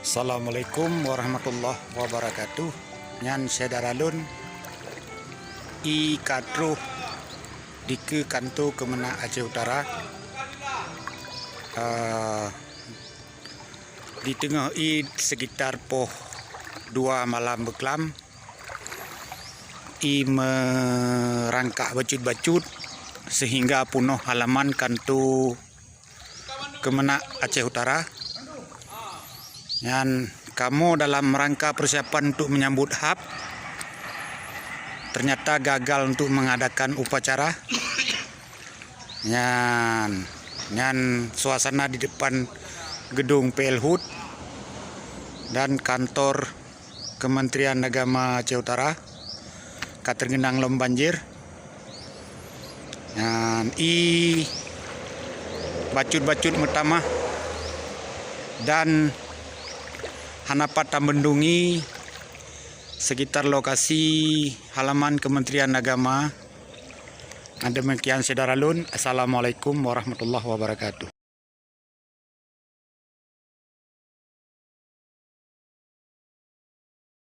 Assalamualaikum warahmatullahi wabarakatuh. Nyan sedaralun i kadro di ke kanto Kemenak Aceh Utara. Di tengah i sekitar poh 2 malam beklam i merangkak bacut-bacut sehingga punuh halaman kanto Kemenak Aceh Utara. Dan kamu dalam rangka persiapan untuk menyambut HAP ternyata gagal untuk mengadakan upacara. Dan suasana di depan gedung PL HUT dan kantor Kementerian Agama Aceh Utara katergenang lom banjir. Dan bacut-bacut pertama dan hanapat tambendungi sekitar lokasi halaman Kementerian Agama. Demikian sedaralun. Assalamualaikum warahmatullahi wabarakatuh.